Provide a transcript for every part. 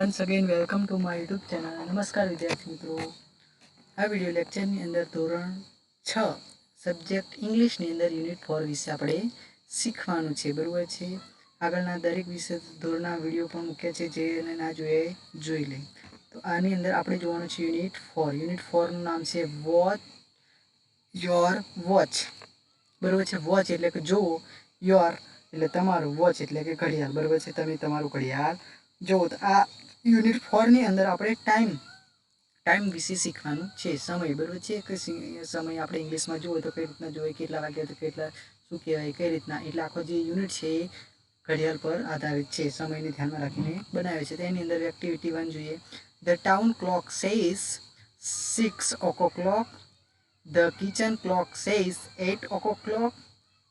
Once again welcome to my YouTube channel. નમસ્કાર વિદ્યાર્થી મિત્રો. આ વિડીયો લેક્ચરની અંદર ધોરણ 6 સબ્જેક્ટ ઇંગ્લિશની અંદર યુનિટ 4 વિશે આપણે શીખવાનું છે, બરાબર છે. આગળના દરેક વિષય ધોરણના વિડીયો પણ મૂક્યા છે, જેને ના જોઈએ જોઈ લે. તો આની અંદર આપણે જોવાનું છે યુનિટ 4. યુનિટ 4નું નામ છે વોચ યોર વોચ, બરાબર છે. વોચ એટલે કે જોવો, યોર એટલે તમારું, વોચ એટલે કે ઘડિયાળ, બરાબર છે. તમે તમારું ઘડિયાળ જોવો. તો આ યુનિટ 4ની અંદર આપણે ટાઈમ વિશે શીખવાનું છે, સમય, બરાબર છે. કે સમય આપણે ઇંગ્લિશમાં જોવો તો કઈ રીતના જોઈએ, કેટલા વાગ્યા તો કેટલા, શું કહેવાય, કઈ રીતના. એટલે આખો જે યુનિટ છે એ ઘડિયાળ પર આધારિત છે, સમયને ધ્યાનમાં રાખીને બનાવે છે. તો એની અંદર એક્ટિવિટી 1 જોઈએ. The town clock says 6 o'clock. The kitchen clock says 8 o'clock.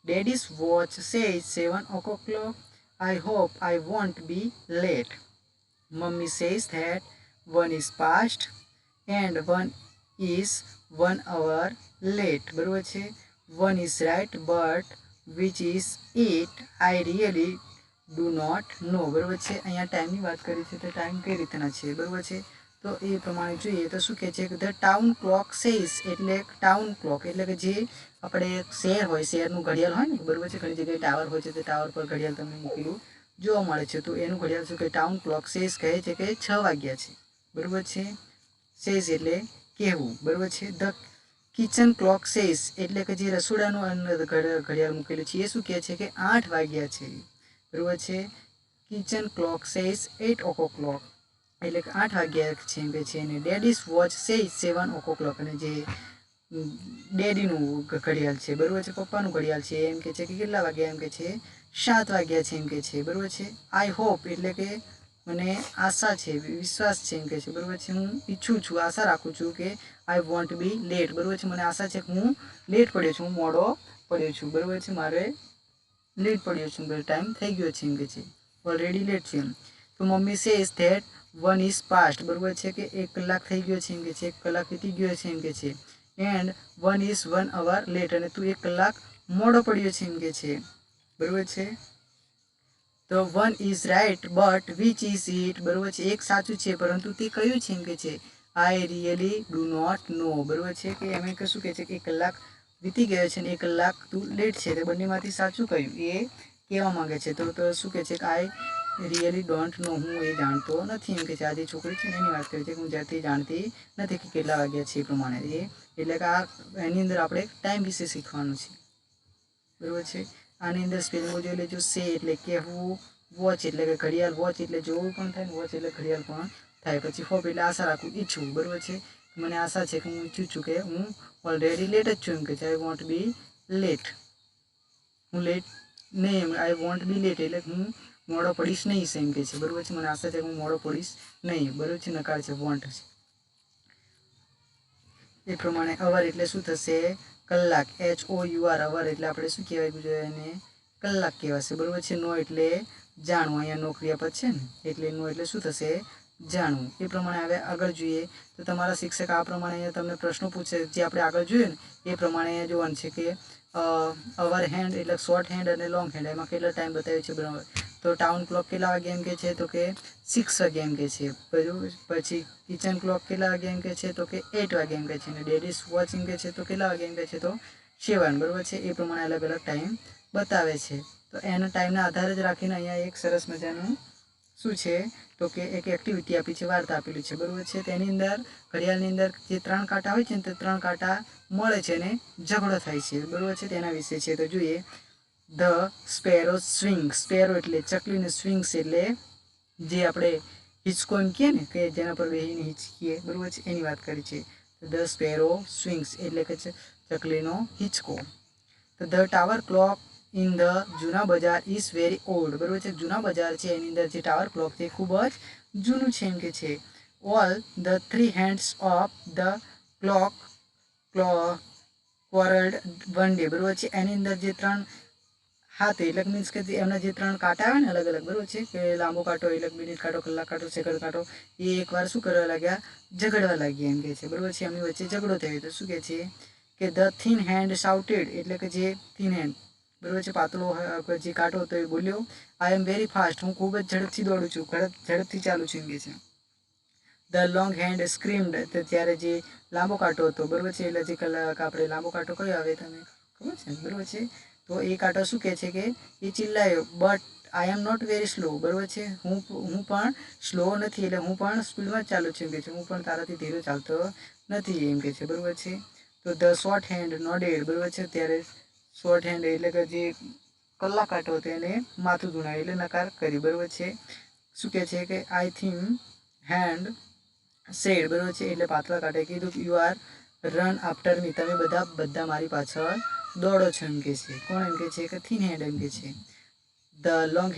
Daddy's watch says 7 o'clock. I hope I won't be late. Mummy says that 1 is past and 1 is 1 hour late. બરોબર છે. 1 is right, but which is it? I really do not know. બરોબર છે. અહીંયા ટાઈમની વાત કરી છે, તો ટાઈમ કઈ રીતના છે, બરોબર છે. તો એ પ્રમાણે જોઈએ તો શું કહે છે કે ધ ટાઉન ક્લોક સેઝ એટલે ટાઉન ક્લોક એટલે કે જે આપણે શહેર હોય, શહેરનું ઘડિયાળ હોય ને, બરોબર છે. ઘણી જગ્યાએ ટાવર હોય છે, તો ટાવર પર ઘડિયાળ તમને મૂકેલું જોવા મળે છે. તો એનું ઘડિયાળ શું કહે, ટાઉન ક્લોક સેઝ કહે છે કે 6 વાગ્યા છે, બરોબર છે. સેઝ એટલે કહેવું, બરોબર છે. ધ કિચન ક્લોક સેઝ એટલે કે જે રસોડાનું અંદર ઘડિયાળ મૂકેલું છે એ શું કહે છે કે 8 વાગ્યા છે, બરોબર છે. કિચન ક્લોક સેઝ 8 o'clock એટલે કે 8 વાગ્યા છે એમ કે છે. અને ડેડીઝ વોચ સેઝ 7 o'clock અને જે ડેડીનું ઘડિયાળ છે, બરોબર છે, પપ્પાનું ઘડિયાળ છે, એમ કે છે કે કેટલા વાગ્યા, એમ કે છે 7 વાગ્યા છે, એમ કે છે, બરોબર છે. આઈ હોપ એટલે કે મને આશા છે, વિશ્વાસ છે, એમ કે છે, બરોબર છે. હું ઈચ્છું છું, આશા રાખું છું કે આઈ વોન્ટ બી લેટ, બરોબર છે. મને આશા છે કે હું લેટ પડ્યો છું, હું મોડો પડ્યો છું, બરોબર છે. મારે લેટ પડ્યો છું, ટાઈમ થઈ ગયો છે, એમ કે છે, ઓલરેડી લેટ છે. તો mummy says that 1 is past, બરોબર છે કે 1 કલાક થઈ ગયો છે, એમ કે છે, 1 કલાક વીતી ગયો છે, એમ કે છે. એન્ડ 1 is 1 hour late અને તું 1 કલાક મોડો પડ્યો છે, એમ કે છે, બરોબર છે. તો 1 is right but which is it, બરોબર છે. એક સાચું છે પરંતુ તે કયું છે, એમ કે છે. I really do not know, બરોબર છે. કે એમ શું કહે છે કે 1 કલાક વીતી ગયો છે અને 1 કલાક તું લેટ છે, તો બંનેમાંથી સાચું કયું એ કહેવા માંગે છે. તો શું કહે છે કે આઈ રિયલી ડોન્ટ નો, હું એ જાણતો નથી, એમ કે છે. આ જે છોકરી છે ને એની વાત કરે છે કે હું જાતે જાણતી નથી કે કેટલા વાગ્યા છે એ પ્રમાણે. એ એટલે કે આ એની અંદર આપણે ટાઈમ વિશે શીખવાનું છે, બરોબર છે. આની અંદર સ્પેલિંગ જોઈ લેજો. સે એટલે કહેવું, વોચ એટલે કે ઘડિયાળ, વોચ એટલે જોવું પણ થાય, વોચ એટલે ઘડિયાળ પણ થાય. પછી હોપ એટલે આશા રાખવું, ઈચ્છવું, બરોબર છે. મને આશા છે કે હું ઈચ્છું છું કે હું ઓલરેડી લેટ જ છું, એમ કે છે. આઈ વોન્ટ બી લેટ, હું લેટ નહીં, આઈ વોન્ટ બી લેટ એટલે હું મોડો પડીશ નહીં, એમ કે છે, બરોબર છે. મને આશા છે કે હું મોડો પડીશ નહીં, બરોબર છે. નકાર છે, વોન્ટ છે. એ પ્રમાણે અવર એટલે શું થશે, કલાક, HOUR, અવર એટલે આપણે શું કહેવાય ગુજરાતી એને કલાક કહેવાશે, બરોબર છે. નો એટલે જાણવું, અહીંયા નો ક્રિયાપદ છે ને એટલે નો એટલે શું થશે, જાણવું. એ પ્રમાણે હવે આગળ જોઈએ તો તમારા શિક્ષક આ પ્રમાણે અહીંયા તમને પ્રશ્નો પૂછે, જે આપણે આગળ જોયું ને એ પ્રમાણે અહીંયા જોવાનું છે કે અવર હેન્ડ એટલે શોર્ટ હેન્ડ અને લોંગ હેન્ડ, એમાં કેટલા ટાઈમ બતાવ્યો છે, બરાબર. તો ટાઉન ક્લોક કેટલા વાગ્યા એમ કે છે, તો કે 6 વાગ્યા એમ કે છે. પછી કિચન ક્લોક કેટલા વાગ્યા એમ કે છે, તો કે 8 વાગ્યા એમ કે છે. અને ડેડીઝ વોચ એમ કે છે તો કેટલા વાગ્યા એમ કે છે, તો 7, બરોબર છે. એ પ્રમાણે અલગ અલગ ટાઈમ બતાવે છે. તો એના ટાઈમના આધારે જ રાખીને અહીંયા એક સરસ મજાનું શું છે તો કે એક એક્ટિવિટી આપી છે, વાર્તા આપેલી છે, બરોબર છે. તેની અંદર ઘડિયાળની અંદર જે 3 કાંટા હોય છે ને તે 3 કાંટા મળે છે અને ઝઘડો થાય છે, બરોબર છે. તેના વિશે છે. તો જોઈએ. ધ સ્પેરો સ્વિંગ, સ્પેરો એટલે ચકલીને, સ્વિંગ્સ એટલે જે આપણે હિંચકો એમ કહીએ ને, કે જેના પર બેસીને હિંચકીએ, બરોબર છે, એની વાત કરી છે. ધ સ્પેરો સ્વિંગ્સ એટલે કે ચકલીનો હિંચકો. તો the tower clock in the જૂના બજાર ઇઝ વેરી ઓલ્ડ, બરોબર છે. જૂના બજાર છે એની અંદર જે ટાવર ક્લોક છે ખૂબ જ જૂનું છે, એમ કે છે. All the 3 hands of the clock quarreled one day, બરોબર છે. એની અંદર જે 3 હાથ એટલે મીન્સ કે એમના જે 3 કાંટા આવે ને અલગ અલગ, બરોબર છે, કે લાંબો કાંટો એટલે મિનિટ કાંટો, કલાક કાંટો, સેકન્ડ કાંટો, એ એકવાર શું કરવા લાગ્યા, ઝઘડવા લાગ્યા, એમ કે છે, બરોબર છે. એમની વચ્ચે ઝઘડો થયો. તો શું કહે છે કે ધ થિન હેન્ડ શાઉટેડ એટલે કે જે થિન હેન્ડ બરાબર છે. પાતળો જે કાંટો હતો એ બોલ્યો આઈ એમ વેરી ફાસ્ટ, હું ખૂબ જ ઝડપથી દોડું છું, ઝડપથી ચાલું છું એમ કે છે. ધ લોંગ હેન્ડ સ્ક્રીમ્ડ, તો ત્યારે જે લાંબો કાંટો હતો બરાબર છે, એટલે જે આપણે લાંબો કાંટો કયો આવે તમને ખબર છે બરાબર છે. તો એ કાંટો શું કહે છે કે એ ચિલ્લાયો but I am not very slow, બરાબર છે, હું પણ સ્લો નથી, એટલે હું પણ સ્પીડમાં જ ચાલું છું એમ કે છે, હું પણ તારાથી ધીરે ચાલતો નથી એમ કે છે બરાબર છે. તો ધ શોર્ટ હેન્ડ નોડેડ, બરાબર છે, ત્યારે શોર્ટ હેન્ડ એટલે કે જે કલાક કાંટો હતો એને માથું ધુણાવ્યું એટલે નકાર કરી, બરાબર છે. શું કહે છે કે આઈ થિંક હેન્ડ સેડ, બરાબર છે, એટલે પાતળા કાંટે કીધું યુ આર રન આફ્ટર મી, તમે બધા મારી પાછળ દોડો છો એમ કે છે. કોણ એમ કે છે કે થિન હેન્ડ એમ કે છે. The long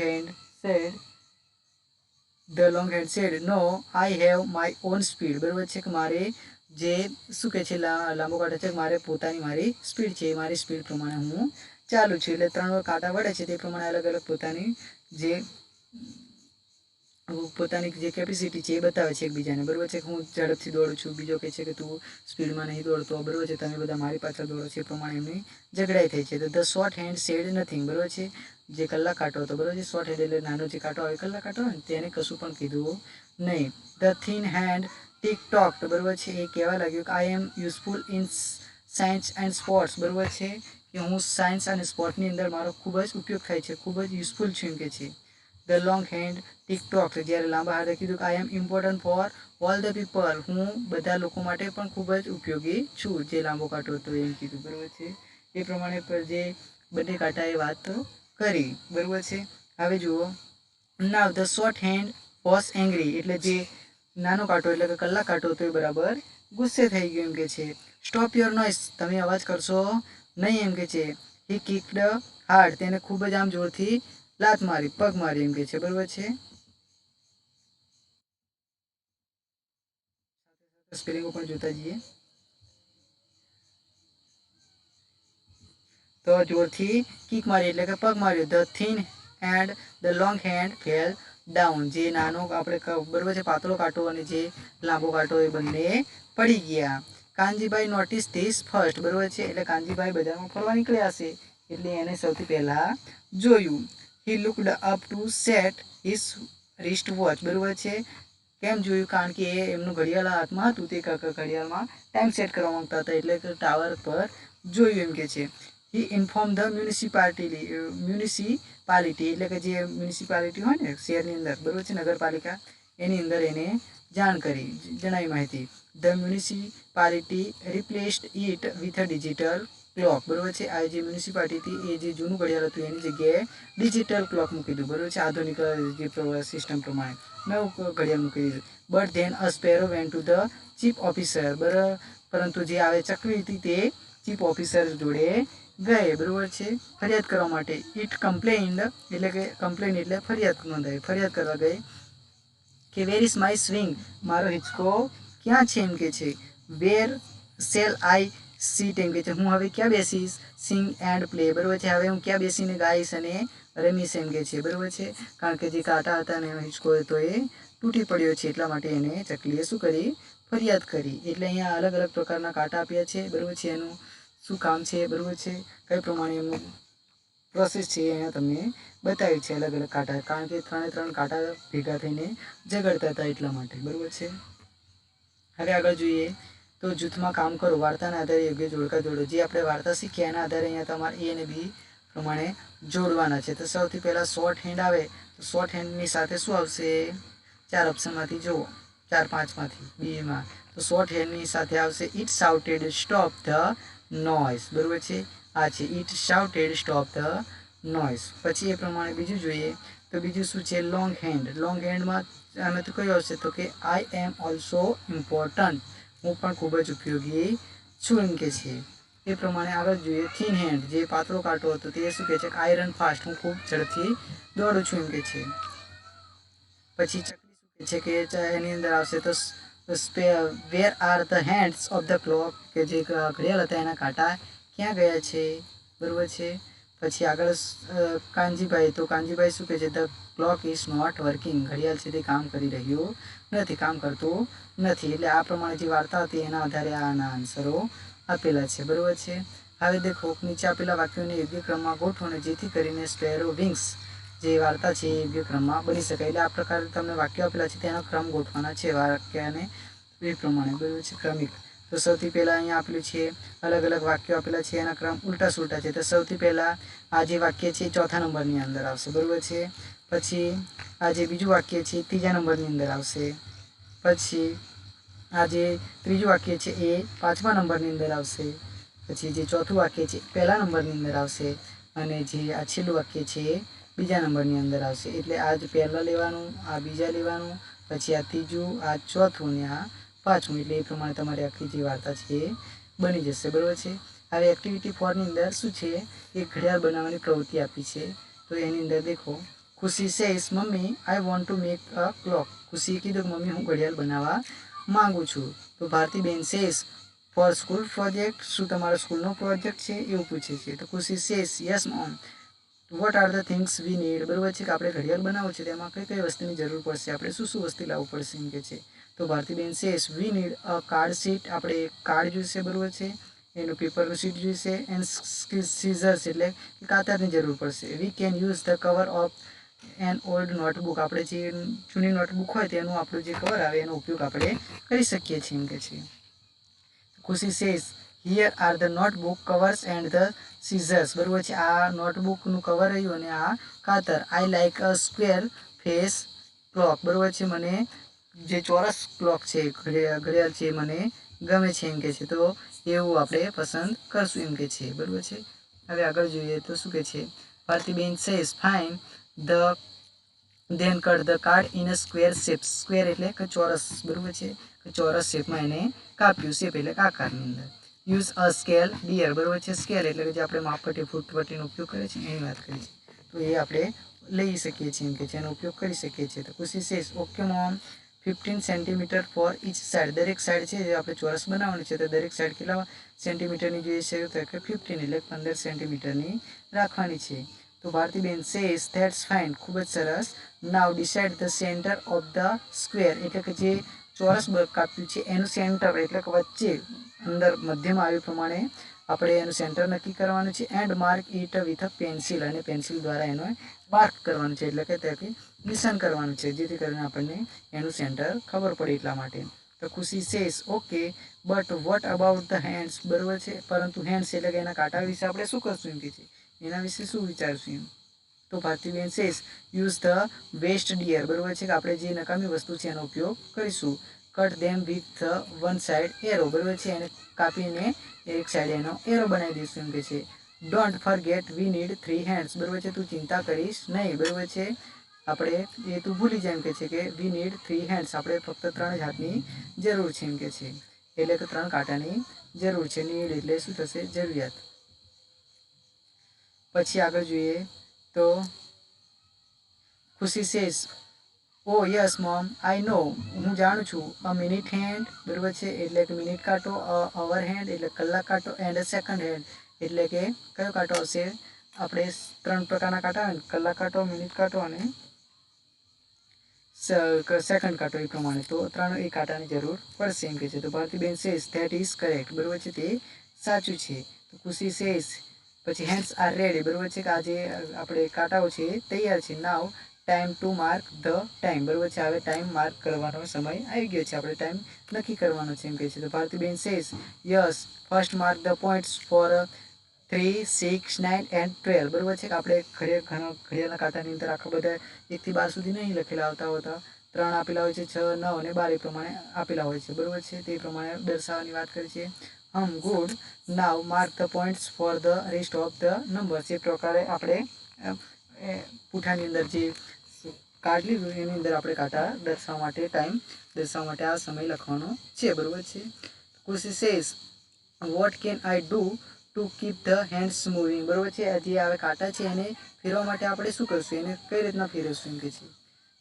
hand said no I have my own speed, બરાબર છે, કે મારે જે શું કહે છે લાંબો કાંટો છે મારે મારી સ્પીડ છે, મારી સ્પીડ પ્રમાણે હું ચાલુ છું. એટલે 3 કાંટા વળે છે તે પ્રમાણે અલગ અલગ પોતાની જે કેપેસિટી છે એ બતાવે છે એકબીજાને, બરાબર છે. હું ઝડપથી દોડું છું, બીજો કહે છે કે તું સ્પીડમાં નહીં દોડતો, બરાબર છે, તમે બધા મારી પાછળ દોડો છો, એ પ્રમાણે એમની ઝઘડાઈ થઈ છે. તો the short hand said nothing, બરાબર છે, જે કલાક કાંટો હતો બરાબર છે, શોર્ટ હેન્ડ એટલે નાનો જે કાંટો આવે કલાક કાંટો હોય ને તેને કશું પણ કીધું નહીં. The thin hand tick tock, બરાબર છે, એ કહેવા લાગ્યું કે I am useful in science and sports, બરાબર છે, કે હું સાયન્સ અને સ્પોર્ટની અંદર મારો ખૂબ જ ઉપયોગ થાય છે, ખૂબ જ યુઝફુલ છું એમ કે છે. The long hand tick tock, જ્યારે લાંબા હાથે કીધું કે I am important for all the people, હું બધા લોકો માટે પણ ખૂબ જ ઉપયોગી છું, જે લાંબો કાંટો હતો એમ કીધું, બરાબર છે. એ પ્રમાણે જે બંને કાંટાએ વાત કરી, બરાબર છે. હવે જુઓ નાવ the short hand was angry, એટલે જે નાનો કાંટો એટલે કે કલાક કાંટો હતો એ બરાબર ગુસ્સે થઈ ગયો એમ કે છે. સ્ટોપ યોર નોઇસ, તમે અવાજ કરશો નહીં એમ કે છે. હી કિક્ડ હાર્ડ, તેને ખૂબ જ આમ જોરથી લાત મારી, પગ મારી એમ કે છે, બરાબર છે. સ્પેલિંગો પણ જોતા જઈએ. તો જોરથી કિક મારી એટલે કે પગ માર્યો. The thin and the long hand fell down, જે નાનો આપણે બરાબર છે પાતળો કાંટો અને જે લાંબો કાંટો એ બંને પડી ગયા. કાનજીભાઈ નોટિસ ધીસ ફર્સ્ટ, બરાબર છે, એટલે કાનજીભાઈ બજારમાં ફરવા નીકળ્યા હશે એટલે એને સૌથી પહેલા જોયું. He looked up to set his wrist watch, બરાબર છે, કેમ જોયું, કારણ કે એમનું ઘડિયાળ હાથમાં હતું, તે ઘડિયાળમાં ટાઈમ સેટ કરવા માંગતા હતા એટલે કે ટાવર પર જોયું એમ કે છે. હી ઇન્ફોર્મ ધ મ્યુનિસિપાલિટી એટલે કે જે મ્યુનિસિપાલિટી હોય ને શહેરની અંદર, બરાબર છે, નગરપાલિકા, એની અંદર એને જાણ કરી, જણાવી માહિતી. The municipality replaced it with a digital clock, બરાબર છે, આ જે મ્યુનિસિપાલિટી હતી એ જે જૂનું ઘડિયાળ હતું એની જગ્યાએ ડિજિટલ ક્લોક મૂકી દીધું, બરાબર છે, આધુનિક જે સિસ્ટમ પ્રમાણે નવું ઘડિયાળ મૂકી દીધું. But then a sparrow went to the chief officer, બરાબર, પરંતુ જે આવે ચકલી હતી તે ચીફ ઓફિસર જોડે ગયે, બરાબર છે, ફરિયાદ કરવા માટે. ઇટ કમ્પ્લેન્ડ એટલે કે કમ્પ્લેન એટલે ફરિયાદ નોંધાવી, ફરિયાદ કરવા ગઈ કે વેર ઇઝ માય સ્વિંગ, મારો હિંચકો ક્યાં છે એમ કે છે. વેર શેલ આઈ સીટ, એમ કે છે, હું હવે ક્યાં બેસીશ. સિંગ એન્ડ પ્લે, બરાબર છે, હવે હું ક્યાં બેસીને ગાઈશ અને રમીશ એમ કે છે, બરાબર છે, કારણ કે જે કાંટા હતા ને એનો હિંચકો હતો એ તૂટી પડ્યો છે, એટલા માટે એને ચકલીએ શું કરી, ફરિયાદ કરી. એટલે અહીંયા અલગ અલગ પ્રકારના કાંટા આપ્યા છે, બરાબર છે, એનું શું કામ છે, બરાબર છે, કઈ પ્રમાણે એમનું પ્રોસેસ છે અહીંયા તમને બતાવી છે અલગ અલગ કાંટા, કારણ કે 3 કાંટા ભેગા થઈને ઝઘડતા હતા એટલા માટે, બરાબર છે. હવે આગળ જોઈએ તો જૂથમાં કામ કરો, વાર્તાના આધારે યોગ્ય જોડકા જોડો. જે આપણે વાર્તા શીખ્યા એના આધારે અહીંયા તમારે એ અને બી પ્રમાણે જોડવાના છે. તો સૌથી પહેલાં શોર્ટ હેન્ડ આવે તો શોર્ટ હેન્ડની સાથે શું આવશે, 4 ઓપ્શનમાંથી જુઓ, 4-5માંથી બીમાં, તો શોર્ટ હેન્ડની સાથે આવશે it shouted stop the noise, બરાબર છે, આ છે it shouted stop the noise. પછી એ પ્રમાણે બીજું જોઈએ તો બીજું શું છે, લોંગ હેન્ડ. લોંગ હેન્ડમાં આમે તો કયું આવશે તો કે આઈ એમ ઓલ્સો ઇમ્પોર્ટન્ટ, હું પણ ખૂબ જ ઉપયોગી છું એમ કે છે. એ પ્રમાણે આગળ જોઈએ થિન હેન્ડ, જે પાતળો કાંટો હતો તે શું કહે છે કે આઈ રન ફાસ્ટ, હું ખૂબ ઝડપથી દોડું છું એમ કે છે. પછી ચકલી શું કહે છે કે એની અંદર આવશે તો where are the hands of the clock, કે જે ઘડિયાળ હતા એના કાંટા ક્યાં ગયા છે, બરાબર છે. પછી આગળ કાનજીભાઈ, તો કાનજીભાઈ શું કહે છે, the clock is not working, ઘડિયાળ છે તે કામ કરી રહ્યું નથી, કામ કરતું નથી. એટલે આ પ્રમાણે જે વાર્તા હતી એના આધારે આના આન્સરો આપેલા છે, બરાબર છે. હવે देखो નીચે આપેલા વાક્યોને યોગ્ય ક્રમમાં ગોઠવો અને જેથી કરીને સ્પેરો વિંગ્સ જે વાર્તા છે એ યોગ્ય ક્રમમાં બની શકે. એટલે આ પ્રકારે તમને વાક્યો આપેલા છે તેનો ક્રમ ગોઠવાના છે વાક્યને એ પ્રમાણે, બરાબર છે, ક્રમિક. તો સૌથી પહેલાં અહીંયા આપેલું છે અલગ અલગ વાક્યો આપેલા છે, એના ક્રમ ઉલટા સુલટા છે. તો સૌથી પહેલાં આ જે વાક્ય છે ચોથા નંબરની અંદર આવશે, બરાબર છે. પછી આ જે બીજું વાક્ય છે ત્રીજા નંબરની અંદર આવશે. પછી આ જે ત્રીજું વાક્ય છે એ પાંચમા નંબરની અંદર આવશે. પછી જે ચોથું વાક્ય છે પહેલા નંબરની અંદર આવશે અને જે આ છેલ્લું વાક્ય છે એ બીજા નંબરની અંદર આવશે. એટલે આ જ પહેલાં લેવાનું, આ બીજા લેવાનું, પછી આ ત્રીજું, આ ચોથું ને આ પાંચમું. એટલે એ પ્રમાણે તમારી આખી જે વાર્તા છે એ બની જશે, બરાબર છે. હવે એક્ટિવિટી 4 ની અંદર શું છે, એક ઘડિયાળ બનાવવાની પ્રવૃત્તિ આપી છે. તો એની અંદર દેખો, Khushi says mummy I want to make a clock. ખુશીએ કીધું મમ્મી હું ઘડિયાળ બનાવવા માંગુ છું. તો Bharatiben says for school project, શું તમારો સ્કૂલનો પ્રોજેક્ટ છે એવું પૂછે છે. તો Khushi says yes mom what are the things we need. બરાબર છે કે આપણે ઘડિયાળ બનાવવું છે તેમાં કઈ કઈ વસ્તુની જરૂર પડશે, આપણે શું શું વસ્તુ લાવવું પડશે એમ કે છે. તો Bharatiben says we need a card sheet, આપણે કાર્ડ જોઈશે, બરાબર છે, એનું પેપરનું શીટ જોઈશે. એન્ડ સીઝર્સ એટલે કાતરની જરૂર પડશે. We can use the cover of an old notebook, આપણે જે જૂની નોટબુક હોય તેનું આપણું જે કવર આવે એનો ઉપયોગ આપણે કરી શકીએ છીએ એમ કે છે. Khushi says here are the notebook covers and the scissors. બરાબર છે, આ નોટબુકનું કવર રહ્યું અને આ કાતર. I like a square face clock. બરાબર છે, મને જે ચોરસ ક્લોક છે ઘડિયાળ છે મને ગમે છે એમ કે છે. તો એવું આપણે પસંદ કરશું એમ કે છે, બરાબર છે. હવે આગળ જોઈએ તો શું કે છે, Bharatiben says fine the then cut the card in a square shape. Square એટલે કે ચોરસ, બરાબર છે, ચોરસ શેપમાં એને કાપ્યું. શેપ એટલે આકારની અંદર. Use a scale dear. બરાબર છે, સ્કેલ એટલે કે જે આપણે માપપટ્ટી ફૂટપટ્ટીનો ઉપયોગ કરીએ છીએ એની વાત કરીએ છીએ. તો એ આપણે લઈ શકીએ છીએ એમ કે છે, એનો ઉપયોગ કરી શકીએ છીએ. તો Khushi says okay mom 15 centimetre for each side. દરેક સાઈડ છે જે આપણે ચોરસ બનાવવાની છે તો દરેક સાઈડ કેટલા સેન્ટીમીટરની જોઈએ છે, તો કે 15 એટલે 15 સેન્ટીમીટરની રાખવાની છે. તો ભારતીબેન સેઝ ધેટ્સ ફાઇન, ખૂબ જ સરસ. Now decide the centre of the square, એટલે કે જે ચોરસ કાપ્યું છે એનું સેન્ટર એટલે કે વચ્ચે અંદર મધ્યમાં આવ્યું પ્રમાણે આપણે એનું સેન્ટર નક્કી કરવાનું છે. And mark it with a pencil, અને પેન્સિલ દ્વારા એનો માર્ક કરવાનું છે, એટલે કે ત્યાંથી નિશાન કરવાનું છે જેથી કરીને આપણને એનું સેન્ટર ખબર પડે એટલા માટે. તો Khushi says okay but what about the hands. બરાબર છે, પરંતુ હેન્ડ્સ એટલે કે એના કાંટા વિશે આપણે શું કરશું એમ કે છે, એના વિશે શું વિચારશું એમ. તો Bharatiben says use the waste dear. બરાબર છે કે આપણે જે નકામી વસ્તુ છે એનો ઉપયોગ કરીશું. Cut them with one side arrow. બરાબર છે, એને કાપીને એક સાઈડ એનો એરો બનાવી દઈશું એમ કે છે. Don't forget we need 3 hands. બરાબર છે, તું ચિંતા કરીશ નહીં. બરાબર છે, આપણે એ તું ભૂલી જાય એમ કે છે કે વી નીડ 3 હેન્ડ્સ, આપણે ફક્ત 3 જ હાથની જરૂર છે એમ કે છે, એટલે કે 3 કાંટાની જરૂર છે. નીડ એટલે શું થશે, જરૂરિયાત. પછી આગળ જોઈએ તો Khushi says oh yes mom I know, હું જાણું છું. A minute hand. બરાબર છે, એટલે કે મિનિટ કાંટો. અવર હેન્ડ એટલે કલાક કાંટો. એન્ડ સેકન્ડ હેન્ડ એટલે કે કયો કાંટો આવશે, આપણે 3 પ્રકારના કાંટા આવે ને, કલાક કાંટો, મિનિટ કાંટો અને સેકન્ડ કાંટો, એ પ્રમાણે. તો 3 એ કાંટાની જરૂર પડશે એમ કે છે. તો Bharatiben says that is correct. બરાબર છે, તે સાચું છે. તો ખુશી સેઝ પછી હેન્ડ્સ આર રેડી. બરાબર છે કે આ જે આપણે કાંટાઓ છે એ તૈયાર છે. નાવ time to mark the time. બરાબર છે, હવે ટાઈમ માર્ક કરવાનો સમય આવી ગયો છે, આપણે ટાઈમ નક્કી કરવાનો છે એમ કહે છે. તો Bharatiben says yes first mark the points for 3, 6, 9 and 12. બરાબર છે કે આપણે ઘડિયાળના કાંટાની અંદર આખા બધા 1 થી 12 સુધી નહીં લખેલા આવતા હોતા, 3 આપેલા હોય છે, 6, 9 અને 12 એ પ્રમાણે આપેલા હોય છે. બરાબર છે, તે પ્રમાણે દર્શાવવાની વાત કરી છે. Good. Now mark the points for the rest of the numbers. એ પ્રકારે આપણે પૂઠાની અંદર જે કાર્ડ લીધું એની અંદર આપણે કાંટા દર્શાવવા માટે, ટાઈમ દર્શાવવા માટે આ સમય લખવાનો છે. બરાબર છે. Khushi says what can I do to keep the hands moving. બરાબર છે, જે હવે કાંટા છે એને ફેરવા માટે આપણે શું કરશું, એને કઈ રીતના ફેરવશું એમ કે છે,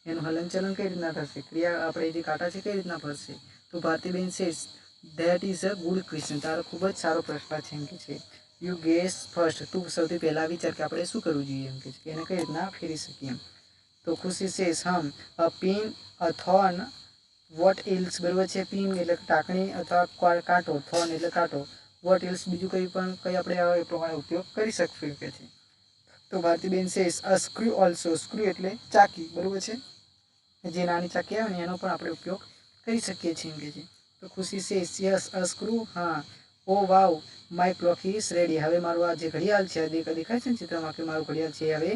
એનું હલનચલન કઈ રીતના થશે, ક્રિયા આપણે જે કાંટા છે કઈ રીતના ફરશે. તો Bharatiben says that is a good question. તારો ખૂબ જ સારો પ્રશ્ન છે એમ કે છે. You guess first. તું સૌથી પહેલાં વિચાર કે આપણે શું કરવું જોઈએ એમ કે છે, એને કઈ રીતના ફેરી શકીએ એમ. તો Khushi says a pin, a thorn, what else. બરાબર છે, પિન એટલે ટાંકણી અથવા કાંટો, થોર્ન એટલે કાંટો, વોટ એલ્સ બીજું કંઈ આપણે એ પ્રમાણે ઉપયોગ કરી શકશું કે છે. તો ભારતીબેન સેઝ અ સ્ક્રૂ ઓલ્સો. સ્ક્રૂ એટલે ચાકી, બરોબર છે. જે નાની ચાકી આવે ને એનો પણ આપણે ઉપયોગ કરી શકીએ છીએ એમ કે છે. તો ખુશી સેઝ યસ અ સ્ક્રૂ. હા. ઓ વાવ માય ક્લોક ઇઝ રેડી. હવે મારું આ જે ઘડિયાળ છે, દેખાય છે ને ચિત્રમાં કે મારું ઘડિયાળ છે હવે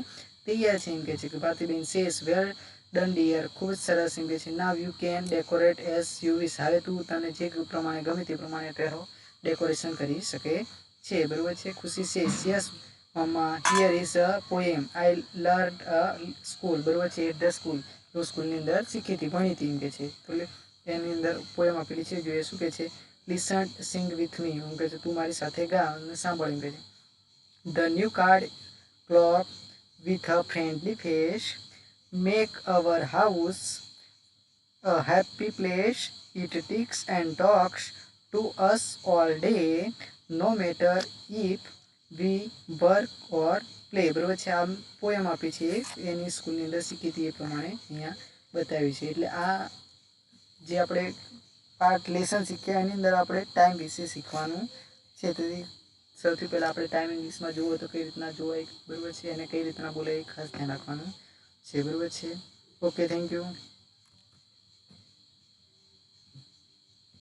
તૈયાર છે એમ કે છે. કે ભારતીબેન સેઝ વેલ ડન ડિયર. ખૂબ જ સરસ એમ કે છે. Now you can decorate as you wish. હવે તું તને જે પ્રમાણે ગમે તે પ્રમાણે તેનો ડેકોરેશન કરી શકે છે, બરોબર છે. Khushi says yes mamma here is a poem I learn a school. બરોબર છે. At the school. તો સ્કૂલની અંદર શીખી હતી, ભણી હતી એમ કે છે. તો એની અંદર પોએમ આપેલી છે, જોઈએ શું કે છે. Listen sing with me. એમ કે છે તું મારી સાથે ગા અને સાંભળ એમ કે છે. The new card clock with a friendly face make our house a happy place. It ticks and talks to us all day, no matter if we work or play. બરોબર છે. આમ પોએમ આપી છે, એની સ્કૂલની અંદર શીખી હતી એ પ્રમાણે અહીંયા બતાવ્યું છે. એટલે આ જે આપણે પાર્ટ લેસન શીખ્યા એની અંદર આપણે ટાઈમ વિશે શીખવાનું છે. તેથી સૌથી પહેલાં આપણે ટાઈમ ઇંગ્લિશમાં જોવો તો કઈ રીતના જોવાય, બરોબર છે, અને કઈ રીતના બોલાય ખાસ ધ્યાન રાખવાનું છે, બરોબર છે. Okay, thank you.